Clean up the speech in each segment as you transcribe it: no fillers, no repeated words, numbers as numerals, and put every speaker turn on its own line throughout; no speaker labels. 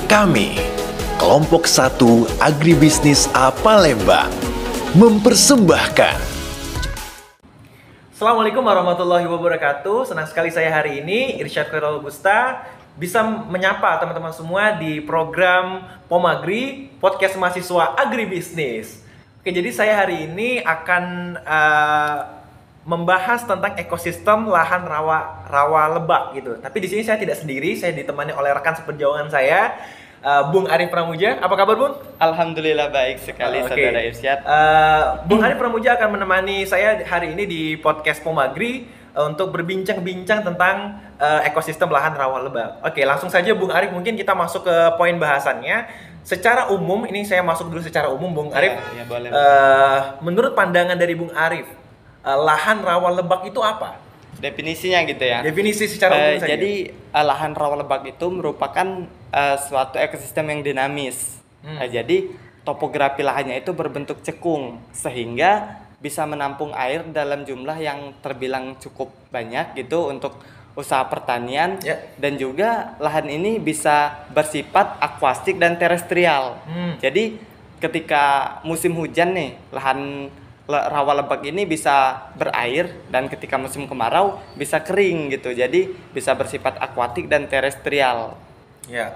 Kami, Kelompok 1 Agribisnis A Palembang, mempersembahkan.
Assalamualaikum warahmatullahi wabarakatuh. Senang sekali saya hari ini, Irsyad Khairul Gusta, bisa menyapa teman-teman semua di program Pomagri, podcast mahasiswa agribisnis. Oke, jadi saya hari ini akan membahas tentang ekosistem lahan rawa lebak gitu. Tapi di sini saya tidak sendiri, saya ditemani oleh rekan seperjuangan saya, Bung Arif Pramuja. Apa kabar, Bung?
Alhamdulillah baik sekali, Saudara Irsyad.
Bung Arif Pramuja akan menemani saya hari ini di podcast Pomagri untuk berbincang-bincang tentang ekosistem lahan rawa lebak. Oke, langsung saja Bung Arif, mungkin kita masuk ke poin bahasannya. Secara umum, ini saya masuk dulu secara umum, Bung Arif.
Ya, boleh.
Menurut pandangan dari Bung Arif, lahan rawa lebak itu apa?
Definisinya gitu ya.
Definisi secara umum saja.
Jadi lahan rawa lebak itu merupakan suatu ekosistem yang dinamis. Jadi topografi lahannya itu berbentuk cekung sehingga bisa menampung air dalam jumlah yang terbilang cukup banyak gitu untuk usaha pertanian. Dan juga lahan ini bisa bersifat akuastik dan terestrial. Jadi ketika musim hujan nih, lahan rawa lebak ini bisa berair, dan ketika musim kemarau bisa kering gitu. Jadi bisa bersifat akuatik dan terestrial.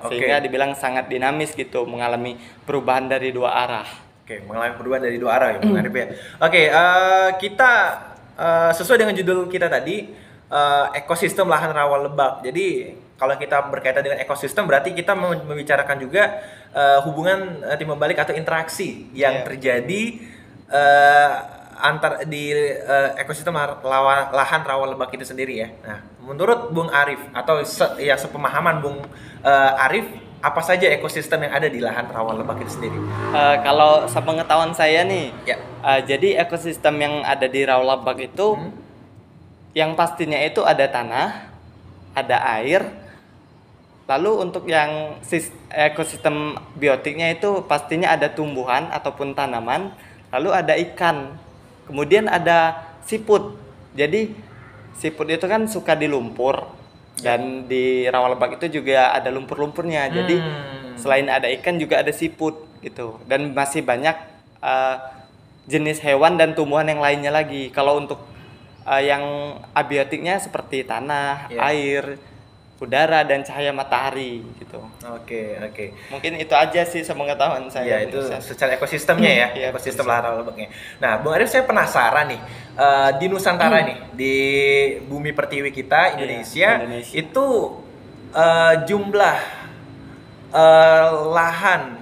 Sehingga dibilang sangat dinamis gitu, mengalami perubahan dari dua arah.
Mengalami perubahan dari dua arah ya, Bung Arif ya. Kita sesuai dengan judul kita tadi, ekosistem lahan rawa lebak. Jadi kalau kita berkaitan dengan ekosistem, berarti kita membicarakan juga hubungan timbal balik atau interaksi yang terjadi antar di ekosistem lahan rawa lebak itu sendiri ya. Nah, menurut Bung Arif atau sepemahaman Bung Arif, apa saja ekosistem yang ada di lahan rawa lebak itu sendiri?
Kalau sepengetahuan saya nih, jadi ekosistem yang ada di rawa lebak itu yang pastinya itu ada tanah, ada air. Lalu untuk yang ekosistem biotiknya itu pastinya ada tumbuhan ataupun tanaman. Lalu ada ikan, kemudian ada siput. Jadi siput itu kan suka di lumpur, dan di rawa lebak itu juga ada lumpur-lumpurnya. Jadi selain ada ikan juga ada siput gitu, dan masih banyak jenis hewan dan tumbuhan yang lainnya lagi. Kalau untuk yang abiotiknya seperti tanah, air, udara, dan cahaya matahari gitu.
Oke.
Mungkin itu aja sih sepengetahuan saya.
Ya, itu secara ekosistemnya ya, ekosistem lahan rawa lebaknya. Nah, Bung Arif, saya penasaran nih, di Nusantara nih, di bumi pertiwi kita Indonesia. Itu jumlah lahan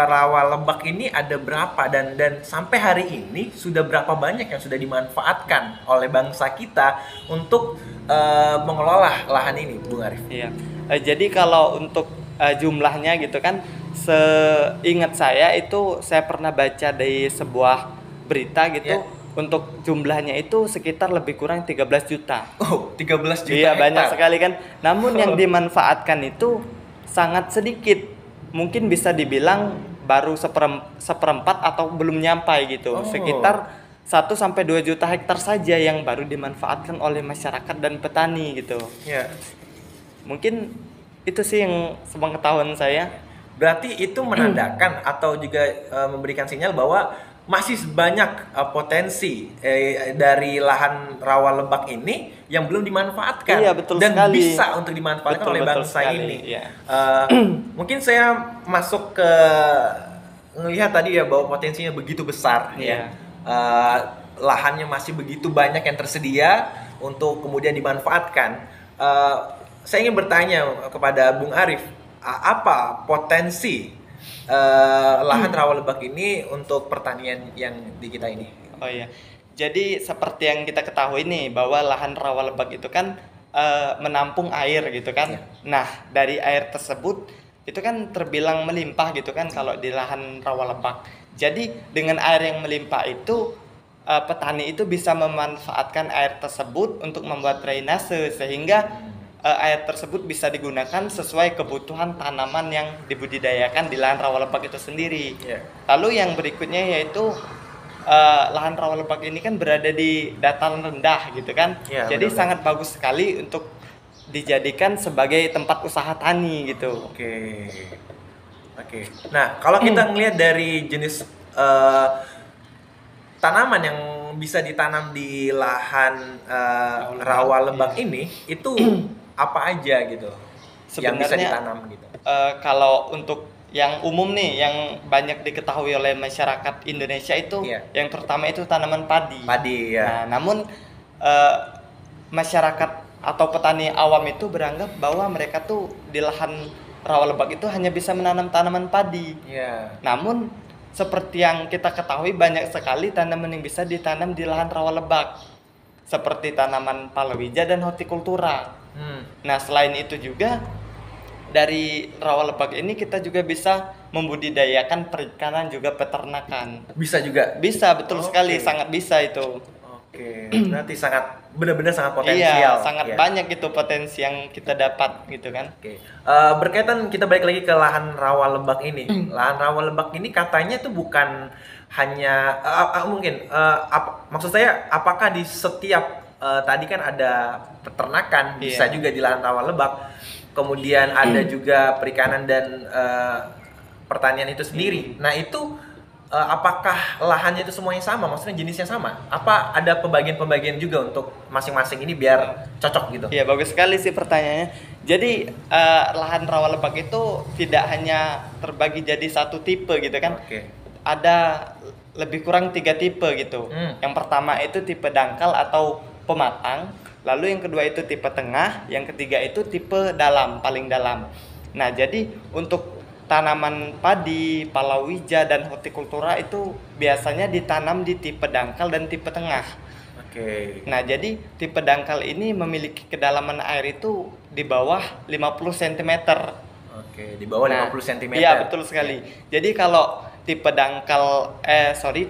rawa lebak ini ada berapa, dan sampai hari ini sudah berapa banyak yang sudah dimanfaatkan oleh bangsa kita untuk mengelola lahan ini, Bung Arif?
Jadi kalau untuk jumlahnya gitu kan, seingat saya itu saya pernah baca dari sebuah berita gitu. Untuk jumlahnya itu sekitar lebih kurang 13 juta.
13 juta
Iya,
hektar.
banyak sekali kan. Namun yang dimanfaatkan itu sangat sedikit. Mungkin bisa dibilang baru seperempat atau belum nyampai gitu. Sekitar 1-2 juta hektar saja yang baru dimanfaatkan oleh masyarakat dan petani gitu. Mungkin itu sih yang sepengetahuan saya.
Berarti itu menandakan atau juga memberikan sinyal bahwa masih banyak potensi dari lahan rawa lebak ini yang belum dimanfaatkan.
Iya, betul
dan
sekali.
Bisa untuk dimanfaatkan oleh bangsa ini. Mungkin saya masuk ke ngelihat tadi ya, bahwa potensinya begitu besar ya. Lahannya masih begitu banyak yang tersedia untuk kemudian dimanfaatkan. Saya ingin bertanya kepada Bung Arif, apa potensi lahan rawa lebak ini untuk pertanian yang di kita ini?
Jadi seperti yang kita ketahui nih, bahwa lahan rawa lebak itu kan menampung air gitu kan. Nah, dari air tersebut itu kan terbilang melimpah gitu kan kalau di lahan rawa lebak. Jadi dengan air yang melimpah itu, petani itu bisa memanfaatkan air tersebut untuk membuat drainase, sehingga air tersebut bisa digunakan sesuai kebutuhan tanaman yang dibudidayakan di lahan rawa lebak itu sendiri. Lalu yang berikutnya yaitu lahan rawa lebak ini kan berada di dataran rendah gitu kan. Jadi sangat bagus sekali untuk dijadikan sebagai tempat usaha tani gitu.
Oke. Nah, kalau kita ngelihat dari jenis tanaman yang bisa ditanam di lahan rawa lebak ini, itu apa aja gitu yang bisa
Sebenarnya
ditanam gitu?
kalau untuk yang umum nih, yang banyak diketahui oleh masyarakat Indonesia itu, yang terutama itu tanaman padi.
Padi ya.
Nah, namun masyarakat atau petani awam itu beranggap bahwa mereka tuh di lahan rawa lebak itu hanya bisa menanam tanaman padi. Namun seperti yang kita ketahui banyak sekali tanaman yang bisa ditanam di lahan rawa lebak, seperti tanaman palawija dan hortikultura. Nah, selain itu juga dari rawa lebak ini kita juga bisa membudidayakan perikanan juga peternakan.
Bisa juga?
Bisa, betul sekali, sangat bisa itu.
Oke, berarti benar-benar sangat potensial.
Iya, sangat banyak itu potensi yang kita dapat gitu kan.
Oke. Berkaitan kita balik lagi ke lahan rawa lebak ini. Lahan rawa lebak ini katanya itu bukan hanya maksud saya apakah di setiap tadi kan ada peternakan, bisa juga di lahan rawa lebak. Kemudian ada juga perikanan dan pertanian itu sendiri. Nah, itu apakah lahannya itu semuanya sama? Maksudnya jenisnya sama? Apa ada pembagian-pembagian juga untuk masing-masing ini biar cocok gitu?
Iya, bagus sekali sih pertanyaannya. Jadi lahan rawa lebak itu tidak hanya terbagi jadi satu tipe gitu kan? Ada lebih kurang 3 tipe gitu. Yang pertama itu tipe dangkal atau pematang. Lalu yang kedua itu tipe tengah. Yang ketiga itu tipe dalam, paling dalam. Nah, jadi untuk tanaman padi, palawija, dan hortikultura itu biasanya ditanam di tipe dangkal dan tipe tengah. Nah, jadi tipe dangkal ini memiliki kedalaman air itu di bawah 50 cm.
Di bawah 50 cm.
Iya, betul sekali. Jadi kalau tipe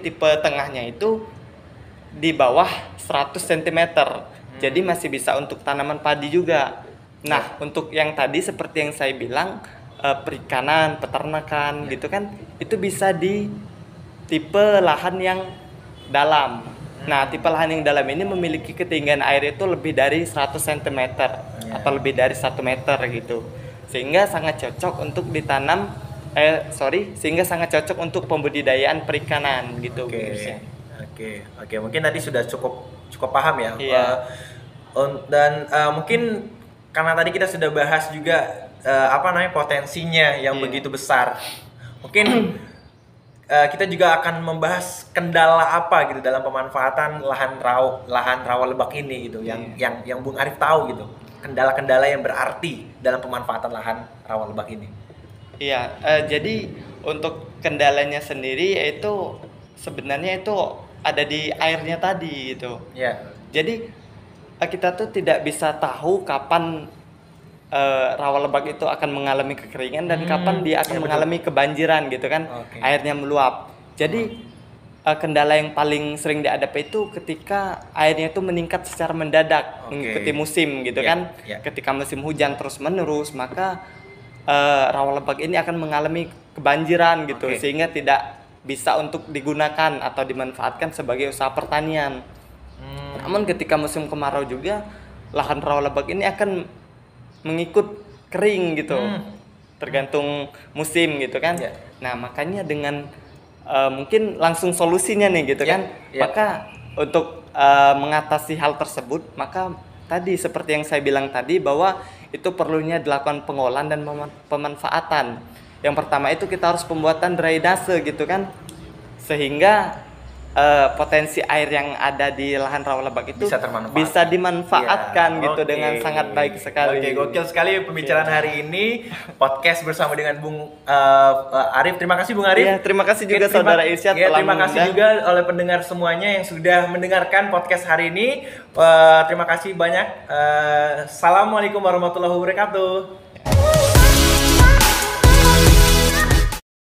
tipe tengahnya itu di bawah 100 cm. Jadi masih bisa untuk tanaman padi juga. Nah, untuk yang tadi seperti yang saya bilang, perikanan, peternakan gitu kan, itu bisa di tipe lahan yang dalam. Nah, tipe lahan yang dalam ini memiliki ketinggian air itu lebih dari 100 cm atau lebih dari 1 meter gitu. Sehingga sangat cocok untuk ditanam sehingga sangat cocok untuk pembudidayaan perikanan gitu.
Oke, mungkin tadi sudah cukup paham ya. Dan mungkin karena tadi kita sudah bahas juga potensinya yang begitu besar. Mungkin kita juga akan membahas kendala apa gitu dalam pemanfaatan lahan rawa lebak ini gitu, yang Bung Arif tahu gitu. Kendala-kendala yang berarti dalam pemanfaatan lahan rawa lebak ini.
Iya, jadi untuk kendalanya sendiri yaitu sebenarnya itu ada di airnya tadi gitu. Jadi kita tuh tidak bisa tahu kapan rawa lebak itu akan mengalami kekeringan dan kapan dia akan mengalami kebanjiran gitu kan, airnya meluap. Jadi kendala yang paling sering dihadapi itu ketika airnya itu meningkat secara mendadak mengikuti musim gitu kan. Ketika musim hujan terus menerus, maka rawa lebak ini akan mengalami kebanjiran gitu, sehingga tidak bisa untuk digunakan atau dimanfaatkan sebagai usaha pertanian. Namun ketika musim kemarau juga lahan rawa lebak ini akan mengikut kering gitu, tergantung musim gitu kan. Nah, makanya dengan mungkin langsung solusinya nih gitu kan, maka untuk mengatasi hal tersebut, maka tadi seperti yang saya bilang tadi bahwa itu perlunya dilakukan pengolahan dan pemanfaatan. Yang pertama itu kita harus pembuatan drainase gitu kan, sehingga potensi air yang ada di lahan rawa lebak itu bisa dimanfaatkan gitu dengan sangat baik sekali.
Gokil sekali pembicaraan hari ini, podcast bersama dengan Bung Arif. Terima kasih Bung Arif.
Terima kasih juga Saudara Irsyad telah
terima kasih juga oleh pendengar semuanya yang sudah mendengarkan podcast hari ini. Terima kasih banyak. Assalamualaikum warahmatullahi wabarakatuh.